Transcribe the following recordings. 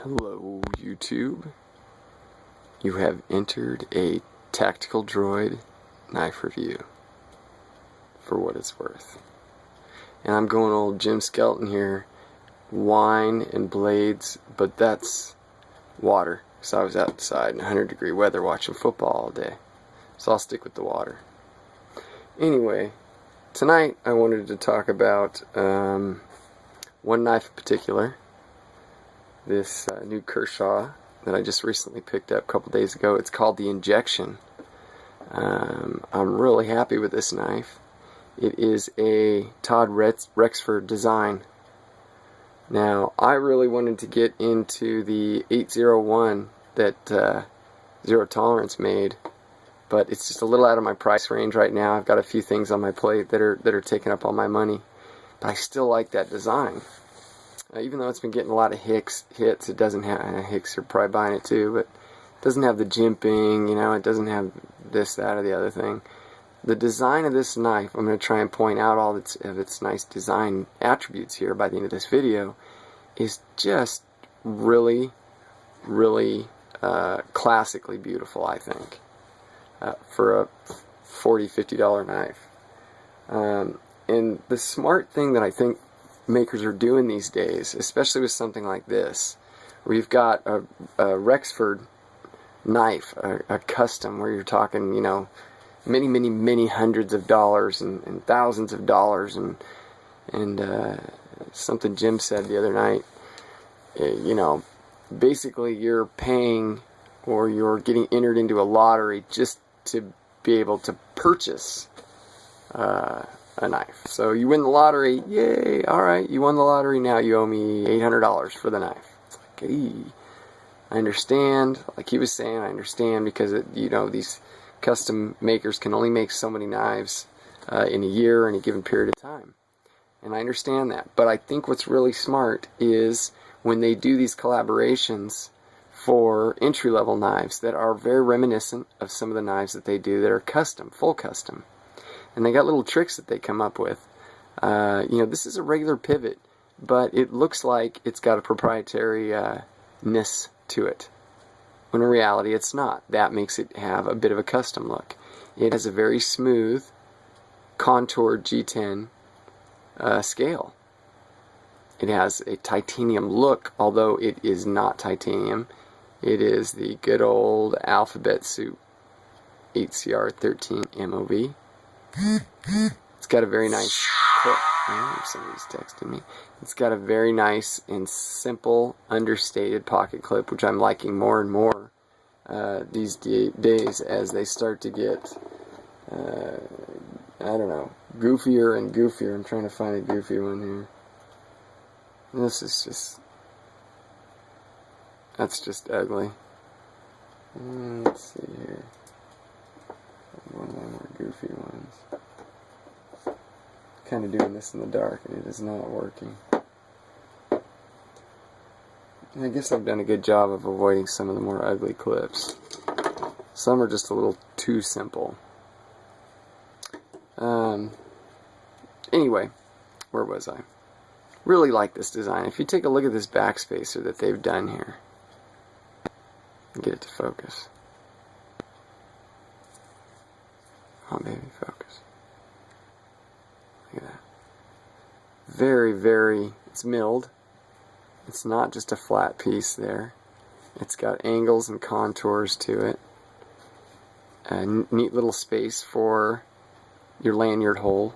Hello, YouTube. You have entered a Tactical Droid knife review, for what it's worth. And I'm going old Jim Skelton here, wine and blades, but that's water, because I was outside in 100-degree weather watching football all day. So I'll stick with the water. Anyway, tonight I wanted to talk about one knife in particular. This new Kershaw that I just recently picked up a couple days ago. It's called the Injection. I'm really happy with this knife. It is a Todd Rexford design. Now, I really wanted to get into the 801 that Zero Tolerance made, but it's just a little out of my price range right now. I've got a few things on my plate that are taking up all my money, but I still like that design. Even though it's been getting a lot of hits, it doesn't have, Hicks are probably buying it too, but it doesn't have the jimping, it doesn't have this, that, or the other thing. The design of this knife, I'm going to try and point out all of its nice design attributes here by the end of this video, is just really, really classically beautiful, I think, for a $40, $50 knife. And the smart thing that I think makers are doing these days, especially with something like this, where you've got a Rexford knife, a custom, where you're talking, many, many, many hundreds of dollars and thousands of dollars, and something Jim said the other night, basically you're paying, or you're getting entered into a lottery just to be able to purchase a knife. So you win the lottery, yay, alright, you won the lottery, now you owe me $800 for the knife. It's like, hey, I understand, like he was saying, I understand, because these custom makers can only make so many knives in a year, or any given period of time. And I understand that, but I think what's really smart is when they do these collaborations for entry-level knives that are very reminiscent of some of the knives that they do that are custom, full custom. And they got little tricks that they come up with. This is a regular pivot, but it looks like it's got a proprietary-ness to it, when in reality it's not. That makes it have a bit of a custom look. It has a very smooth, contoured G10 scale. It has a titanium look, although it is not titanium. It is the good old Alphabet Soup 8CR13 MOV. It's got a very nice clip. Oh, somebody's texting me. It's got a very nice and simple, understated pocket clip, which I'm liking more and more these days as they start to get, goofier and goofier. I'm trying to find a goofy one here. This is that's just ugly. Let's see here. One of the more goofy ones. Kind of doing this in the dark, and it is not working. I guess I've done a good job of avoiding some of the more ugly clips. Some are just a little too simple. Anyway, where was I? Really like this design. If you take a look at this backspacer that they've done here, get it to focus. Oh, baby, focus. Look at that. Very, very, it's milled. It's not just a flat piece there. It's got angles and contours to it. A neat little space for your lanyard hole.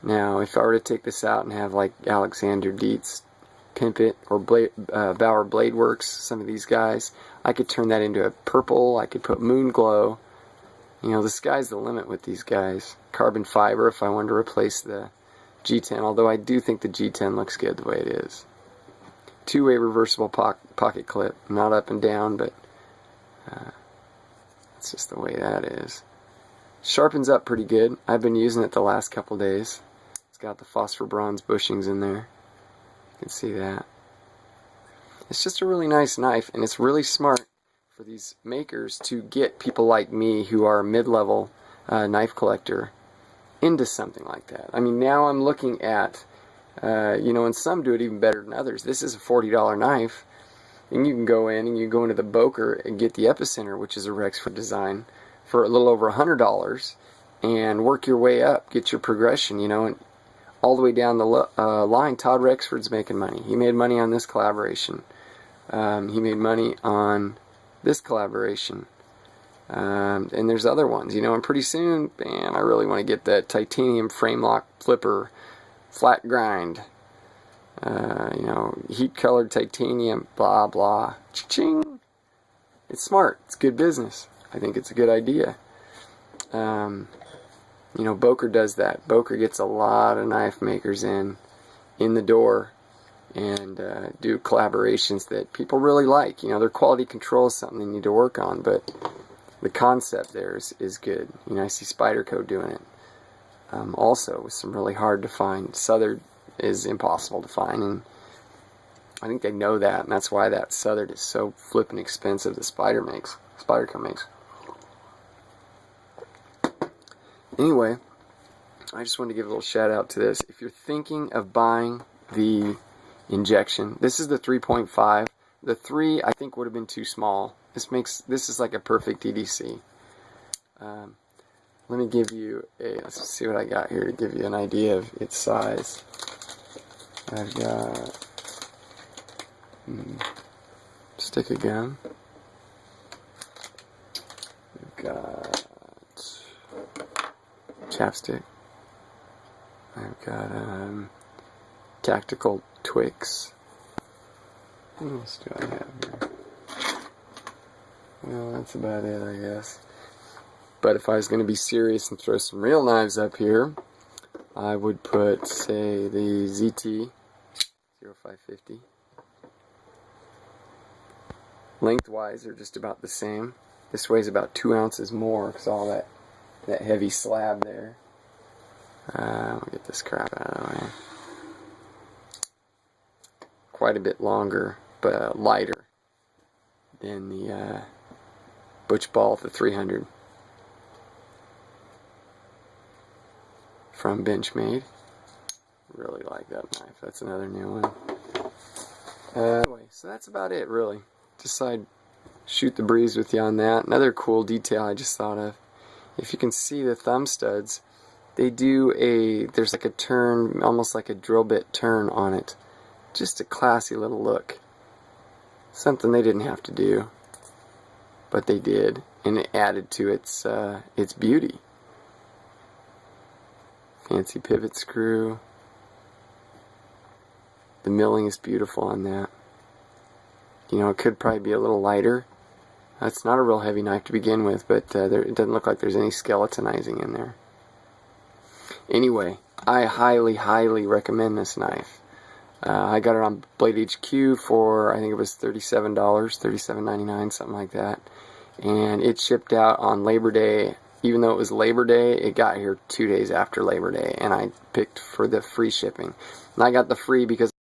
Now, if I were to take this out and have like Alexander Dietz pimp it, or Bauer Blade Works, some of these guys, I could turn that into a purple. I could put moon glow. The sky's the limit with these guys. Carbon fiber if I wanted to replace the G10, although I do think the G10 looks good the way it is. Two-way reversible pocket clip, not up and down, but that's just the way that is. Sharpens up pretty good. I've been using it the last couple days. It's got the phosphor bronze bushings in there. You can see that. It's just a really nice knife, and it's really smart for these makers to get people like me who are a mid-level knife collector into something like that. I mean, now I'm looking at, and some do it even better than others. This is a $40 knife, And you can go in and you go into the Boker and get the Epicenter, which is a Rexford design, for a little over $100, and work your way up, get your progression, you know, and all the way down the line. Todd Rexford's making money. He made money on this collaboration. He made money on this collaboration. And there's other ones, you know, and pretty soon, man, I really want to get that titanium frame lock flipper flat grind. You know, heat colored titanium, blah blah, cha-ching. It's smart. It's good business. I think it's a good idea. You know, Boker does that. Boker gets a lot of knife makers in the door and do collaborations that people really like. You know, their quality control is something they need to work on, but the concept there is good. You know, I see Spyderco doing it. Also, with some really hard to find. Southern is impossible to find, and I think they know that, and that's why that Southern is so flippin' expensive that Spyderco makes. Anyway, I just wanted to give a little shout out to this. If you're thinking of buying the injection, this is the 3.5. The 3 I think would have been too small. This is like a perfect EDC. Let me give you let's see what I got here to give you an idea of its size. I've got stick of gum. I've got chapstick. I've got tactical Twix. What else do I have here? Well, that's about it, I guess. But if I was going to be serious and throw some real knives up here, I would put, say, the ZT 0550. Lengthwise, they're just about the same. This weighs about 2 ounces more because all that heavy slab there. I'll get this crap out of the way. Quite a bit longer, but lighter than the Butch Ball at the 300 from Benchmade. Really like that knife. That's another new one. Anyway, so that's about it, really. Just I'd shoot the breeze with you on that. Another cool detail I just thought of. If you can see the thumb studs, they do there's like a turn, almost like a drill bit turn on it. Just a classy little look. Something they didn't have to do, but they did, and it added to its beauty. Fancy pivot screw. The milling is beautiful on that. You know, it could probably be a little lighter. It's not a real heavy knife to begin with, but it doesn't look like there's any skeletonizing in there. Anyway, I highly, highly recommend this knife. I got it on Blade HQ for, I think it was $37, $37.99, something like that. And it shipped out on Labor Day. Even though it was Labor Day, it got here 2 days after Labor Day, and I picked for the free shipping. And I got the free because